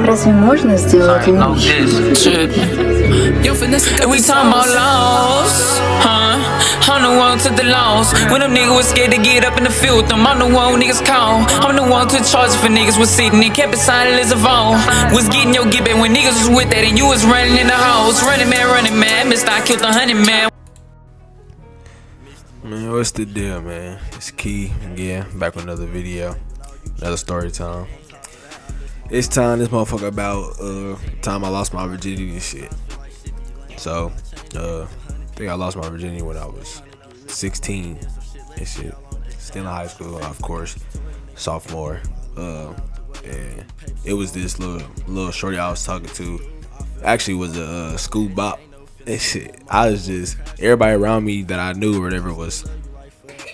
Разве можно сделать лучше? And we talking about laws, huh? I'm the one to the laws. When them niggas was scared to get up in the field with them, I'm the one who niggas call. I'm the one to charge for niggas was sitting and kept it silent as a phone. Was getting your get back when niggas was with that and you was running in the house. Running man, Mr. I killed 100 man. Man, what's the deal, man? It's Key again, back with another video, another story time. It's time this motherfucker about time I lost my virginity and shit. So, I think I lost my virginity when I was 16 and shit. Still in high school, of course, sophomore. And it was this little shorty I was talking to. Actually, was a school bop and shit. I was just, everybody around me that I knew or whatever was,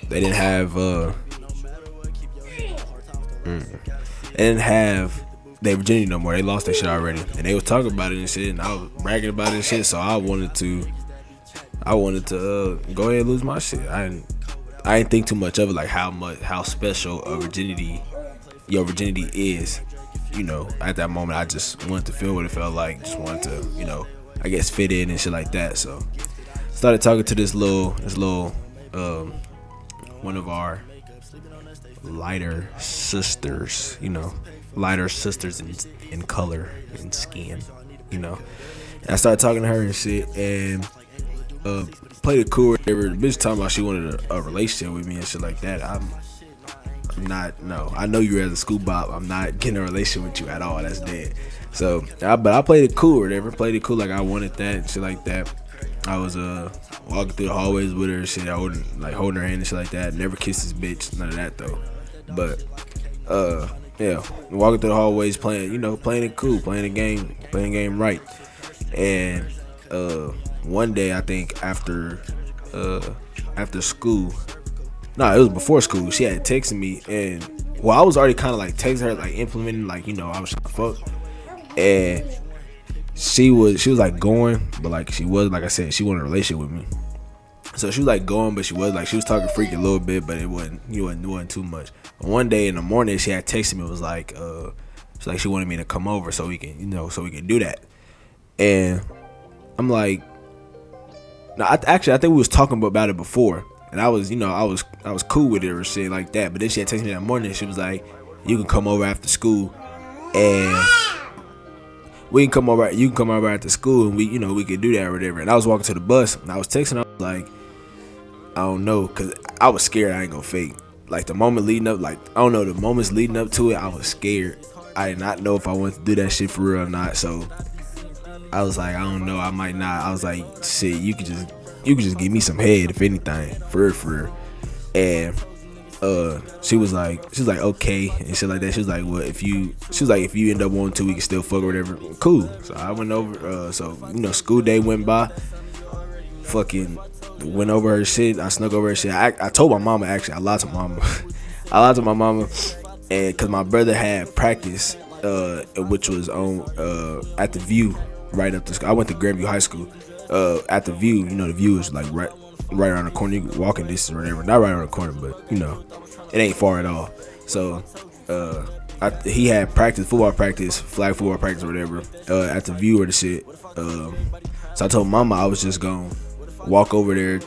they didn't have their virginity no more. They lost that shit already, and they was talking about it and shit, and I was bragging about it and shit. So I wanted to go ahead and lose my shit. I didn't think too much of it, like how special your virginity is. You know, at that moment, I just wanted to feel what it felt like. Just wanted to, you know, I guess fit in and shit like that. So started talking to this little one of our lighter sisters, you know, lighter sisters in color and skin, you know. And I started talking to her and shit, and played it cool. The bitch talking about she wanted a relationship with me and shit like that. I'm not. No, I know you as a school bop. I'm not getting a relationship with you at all. That's dead. So, but I played it cool or whatever. Played it cool like I wanted that and shit like that. I was walking through the hallways with her and shit. I holding her hand and shit like that. Never kissed this bitch. None of that though. But yeah, walking through the hallways playing it cool, playing the game right. And one day I think after school, it was before school, she had texted me, and I was already kind of like texting her, like implementing, like, you know, I was trying to fuck, and she was like going, but like she was, like I said, she wanted a relationship with me. So she was like going, but she was talking freaky a little bit, but it wasn't too much. And one day in the morning, she had texted me. It was like, she wanted me to come over so we can do that. And I'm like, no, I think we was talking about it before, and I was cool with it or shit like that. But then she had texted me that morning. And she was like, you can come over after school, and you can come over after school, and we could do that or whatever. And I was walking to the bus, and I was texting her, I was like, I don't know, cause I was scared. I ain't gonna fake. Like the moments leading up to it, I was scared. I did not know if I wanted to do that shit for real or not. So I was like, I don't know, I might not. I was like, shit, you could just give me some head if anything, for real. And she was like okay and shit like that. She was like, well, if you end up wanting to, we can still fuck or whatever. Cool. So I went over. School day went by. Fucking went over her shit. I snuck over her shit. I told my mama, actually. I lied to my mama. And cause my brother had practice, which was on at the View, right up the school. I went to Grandview High School. At the View, the View is like right around the corner. You can walk in distance or whatever. Not right around the corner, but it ain't far at all. So he had football practice, flag football practice or whatever, at the View or the shit. So I told mama I was just gonna walk over there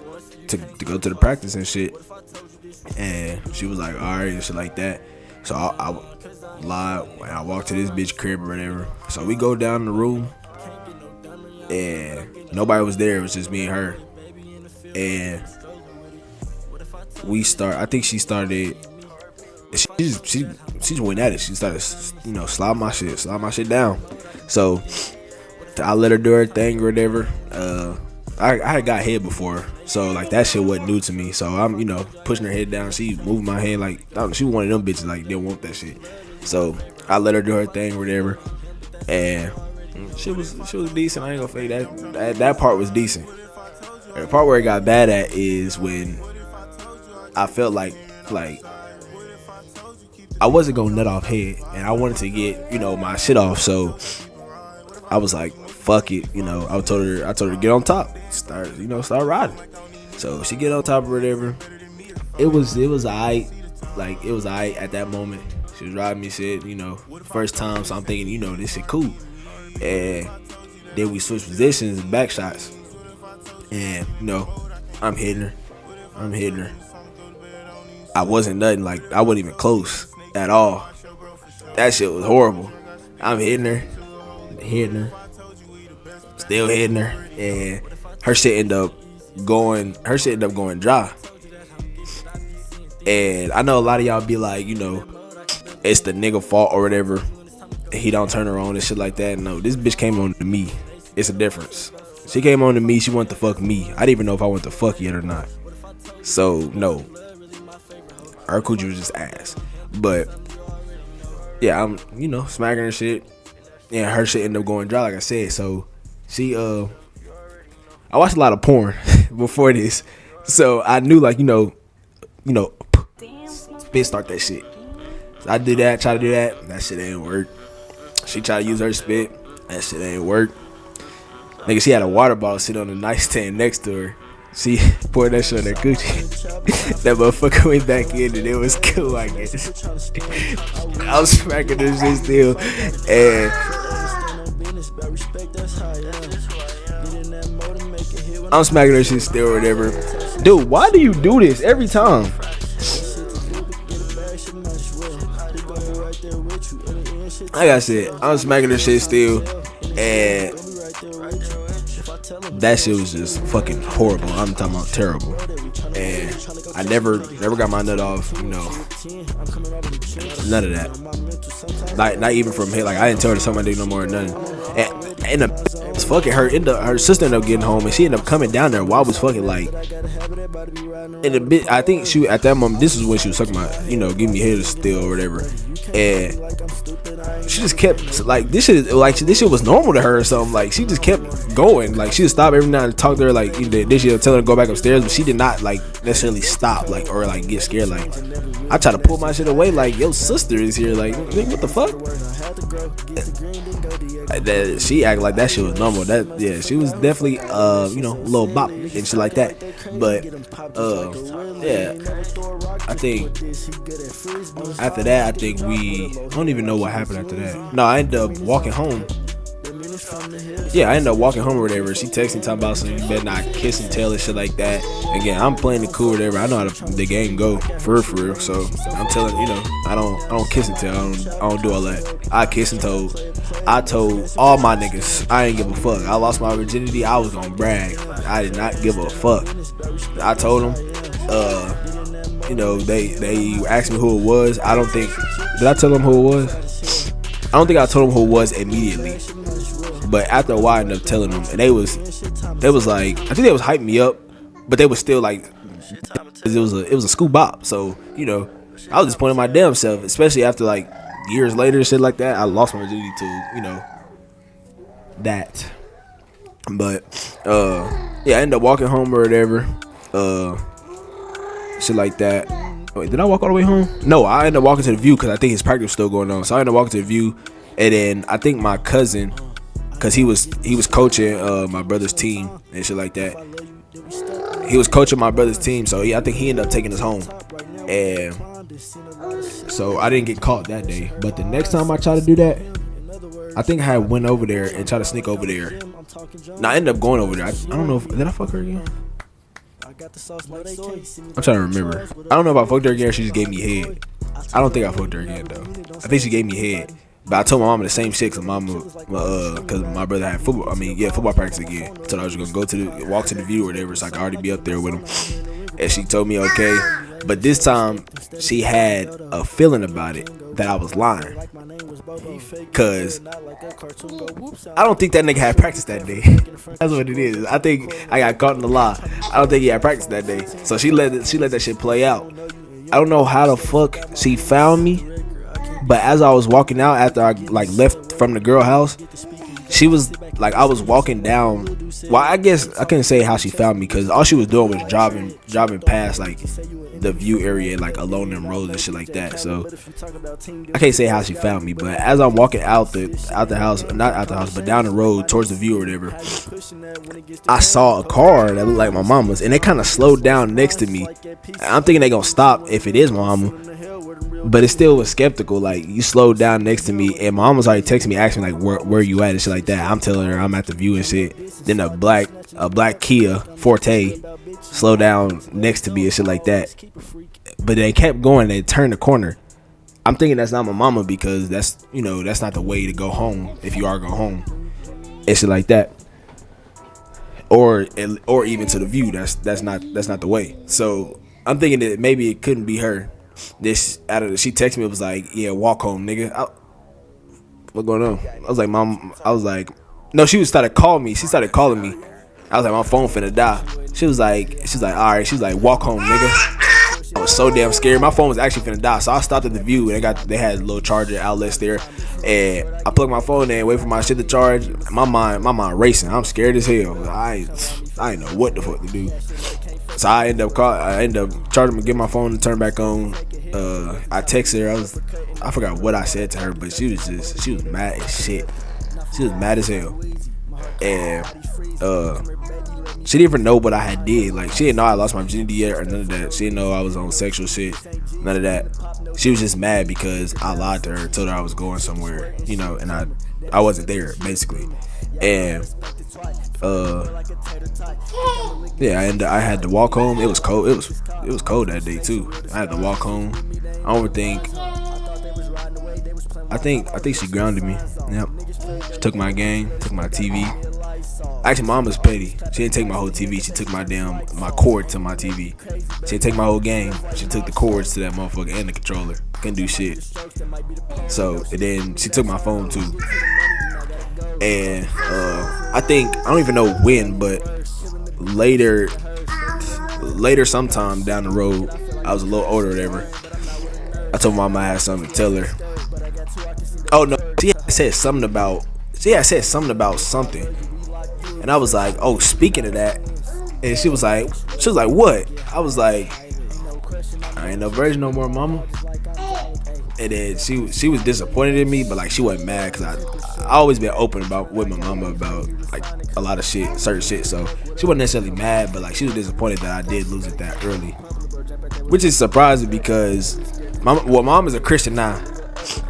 to go to the practice and shit. And she was like, alright, and shit like that. So I lied and I walked to this bitch crib or whatever. So we go down the room, and nobody was there. It was just me and her. And I think she started. She just went at it. She started, slide my shit down. So I let her do her thing or whatever. I had got head before, so like that shit wasn't new to me. So I'm, pushing her head down. She moved my head like, I don't know, she was one of them bitches like didn't want that shit. So I let her do her thing or whatever, and she was decent. I ain't gonna fake that part was decent. The part where it got bad at is when I felt like I wasn't gonna nut off head, and I wanted to get my shit off. So I was like, fuck it, I told her to get on top, start riding. So she get on top or whatever. It was alright, like it was alright at that moment. She was riding me, shit, you know, first time. So I'm thinking, you know, this shit cool. And then we switched positions and back shots. And, you know, I'm hitting her. I wasn't nothing, like, I wasn't even close at all. That shit was horrible. I'm hitting her, still hitting her, and her shit ended up going dry. And I know a lot of y'all be like, you know, it's the nigga fault or whatever. He don't turn her on and shit like that. No, this bitch came on to me. It's a difference. She came on to me. She wanted to fuck me. I didn't even know if I wanted to fuck yet or not. So no, her coochie was just ass. But yeah, I'm, you know, smacking her shit, and her shit ended up going dry, like I said. So she, I watched a lot of porn before this, so I knew, like, you know, spit start that shit. So I did that, try to do that. That shit ain't work. She tried to use her spit. That shit ain't work. Nigga, she had a water bottle sitting on the nightstand next to her. She poured that shit on her coochie. That motherfucker went back in and it was cool, I guess. I was smacking this shit still. And I'm smacking her shit still or whatever. Dude, why do you do this every time? Like I said, I'm smacking her shit still. And that shit was just fucking horrible. I'm talking about terrible. And I never got my nut off, you know. None of that. Not even from here. Like, I didn't tell her to suck my dick no more or nothing. And it was fucking her sister ended up getting home, and she ended up coming down there while I was fucking, like, in a bit. I think she, at that moment, this is when she was sucking my, you know, giving me head still or whatever. And she just kept, like, this shit was normal to her or something. Like, she just kept going. Like, she would stop every now and talk to her, like, then she'll tell her to go back upstairs, but she did not, like, necessarily stop, like, or, like, get scared. Like, I try to pull my shit away, like, your sister is here, like, what the fuck? That she acted like that shit was normal. That, yeah, she was definitely you know, a little bop and shit like that. But yeah, I think after that, I think I don't even know what happened after that. No, I ended up walking home. Yeah, I ended up walking home or whatever. She texted me talking about some, you better not kiss and tell and shit like that. Again, I'm playing it cool or whatever. I know how the game go for real. So I'm telling, you know, I don't kiss and tell. I don't do all that. I kiss and told. I told all my niggas I ain't give a fuck. I lost my virginity. I was gonna brag. I did not give a fuck. I told them. You know, they asked me who it was. I don't think, did I tell them who it was? I don't think I told them who it was immediately. But after a while, I ended up telling them, and they was like, I think they was hyping me up, but they was still like, it was a school bop. So, you know, I was disappointed in my damn self, especially after, like, years later, shit like that. I lost my virginity to, you know, that. But yeah, I ended up walking home or whatever, shit like that. Wait, did I walk all the way home? No, I ended up walking to the View because I think his practice was still going on. So I ended up walking to the View, and then I think my cousin, because he was coaching my brother's team and shit like that. He was coaching my brother's team, so I think he ended up taking us home. And so I didn't get caught that day. But the next time I tried to do that, I think I had went over there and tried to sneak over there. Now I ended up going over there. I don't know did I fuck her again? I'm trying to remember. I don't know if I fucked her again or she just gave me head. I don't think I fucked her again though. I think she gave me head. But I told my mama the same shit, cause cause my brother had football practice again. So I was gonna walk to the View or whatever, so I could already be up there with him. And she told me okay, but this time she had a feeling about it that I was lying, cause I don't think that nigga had practice that day. That's what it is. I think I got caught in the lie. I don't think he had practice that day, so she let that shit play out. I don't know how the fuck she found me. But as I was walking out after I like left from the girl house, she was like, I was walking down. Well, I guess I couldn't say how she found me because all she was doing was driving past like the View area, like along them roads and shit like that. So I can't say how she found me. But as I'm walking out the house, not out the house, but down the road towards the View or whatever, I saw a car that looked like my mama's, and they kind of slowed down next to me. I'm thinking they gonna stop if it is my mama. but it still was skeptical. Like, you slowed down next to me, and my mom was already texting me, asking me like, where you at and shit like that. I'm telling her I'm at the View and shit. Then a black Kia Forte slowed down next to me and shit like that. But they kept going. They turned the corner. I'm thinking that's not my mama, because that's not the way to go home if you are going home and shit like that. Or even to the View. That's not the way. So I'm thinking that maybe it couldn't be her. She texted me, it was like, yeah, walk home, nigga. What going on? I was like, mom. I was like, no. She started calling me. She started calling me. I was like, my phone finna die. She was like, all right. She was like, walk home, nigga. I was so damn scared. My phone was actually finna die, so I stopped at the View, and they had little charger outlets there, and I plugged my phone in, wait for my shit to charge. My mind racing. I'm scared as hell. I ain't know what the fuck to do. So I end up charging, get my phone to turn back on. I texted her. I forgot what I said to her, but she was mad as shit. She was mad as hell, and she didn't even know what I had did. Like, she didn't know I lost my virginity yet or none of that. She didn't know I was on sexual shit, none of that. She was just mad because I lied to her, told her I was going somewhere, and I wasn't there, basically. And yeah, I had to walk home. It was cold. It was cold that day too. I had to walk home. I think she grounded me. Yep. She took my game, took my TV. Actually, my mom was petty. She didn't take my whole TV. She took my cord to my TV. She didn't take my whole game. She took the cords to that motherfucker and the controller. Couldn't do shit. So, and then she took my phone too. And I don't even know when, but later sometime down the road, I was a little older or whatever, I told my mom I had something to tell her. Oh no, she had said something about something, and I was like, oh, speaking of that, and she was like, what? I was like, I ain't no virgin no more, mama. And then she was disappointed in me, but like, she wasn't mad, because I always been open with my mama about like a lot of shit, certain shit. So she wasn't necessarily mad, but like, she was disappointed that I did lose it that early, which is surprising because mom is a Christian now.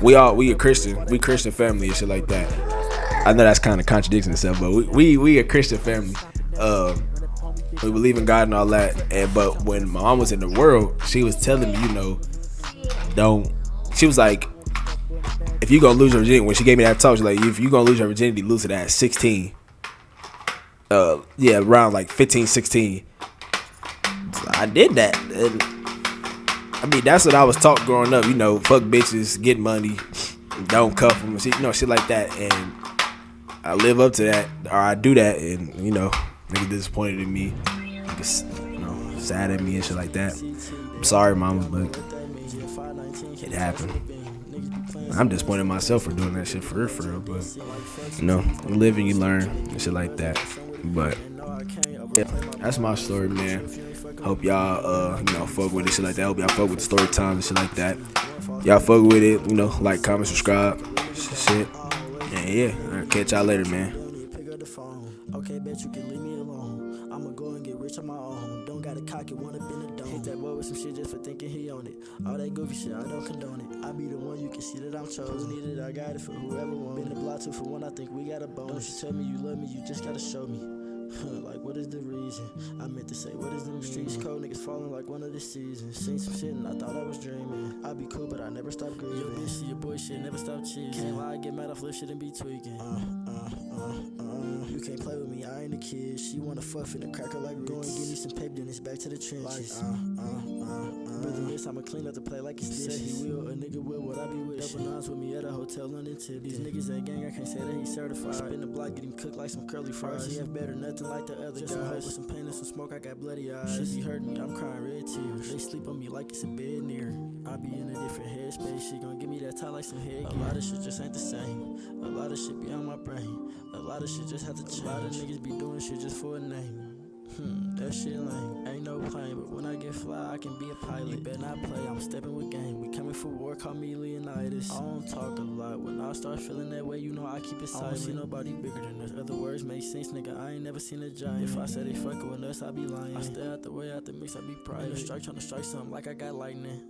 We a Christian family and shit like that. I know that's kind of contradicting itself, but we a Christian family. We believe in God and all that. But when my mom was in the world, she was telling me, she was like, if you gonna lose your virginity, when she gave me that talk, she's like, if you gonna lose your virginity, lose it at 16. Around like 15, 16. So I did that. And I mean, that's what I was taught growing up. Fuck bitches, get money, don't cuff them, shit like that. And I live up to that, or I do that, and nigga disappointed in me, nigga, sad at me and shit like that. I'm sorry, mama, but it happened. I'm disappointed in myself for doing that shit for real, but you live and you learn and shit like that. But yeah, that's my story, man. Hope y'all fuck with it, shit like that. Hope y'all fuck with the story time and shit like that. Y'all fuck with it, like, comment, subscribe, shit. And yeah, I'll catch y'all later, man. Okay, bet you can leave me alone. I'ma go and get rich on my own. Don't gotta cock it, wanna bend a dome. Hit that boy with some shit just for thinking he own it. All that goofy shit, I don't condone it. I be the one, you can see that I'm chosen. Need it, I got it for whoever wants. Been the block too for one, I think we got a bonus. Don't you tell me you love me, you just gotta show me. Like, what is the reason? I meant to say, what is the meaning? Streets cold, niggas falling like one of the seasons. Seen some shit and I thought I was dreaming. I be cool, but I never stop grieving. Yo, bitch, see your boy shit, never stop cheating. Can't lie, get mad off little shit and be tweaking. You can't play with me, I ain't a kid. She wanna fuck finna cracker like Ritz. Go and get me some paper, then it's back to the trenches. Brother miss, I'ma clean up the play like it's dishes. Said he will, a nigga will, what I be wishing. Double nines with me at a hotel, London tip. These niggas ain't gang, I can't say that he certified. Spin the block, get him cooked like some curly fries. He have better, nothing like the other just guys. With some pain and some smoke, I got bloody eyes. Shit be hurting me, I'm crying red tears. They sleep on me like it's a bed near. I be in a different headspace. She gon' give me that tie like some head. A lot of shit just ain't the same. A lot of shit be on my brain. A lot of shit just have to change. A lot of niggas be doing shit just for a name. That shit lame. Ain't no plane, but when I get fly, I can be a pilot. You better not play, I'm stepping with game. We coming for war, call me Leonidas. I don't talk a lot. When I start feeling that way, I keep it silent. I don't see nobody bigger than us. Other words make sense, nigga. I ain't never seen a giant. If I say they fucking with us, I be lying. I stay out the way, out the mix, I be private. Tryna strike something like I got lightning.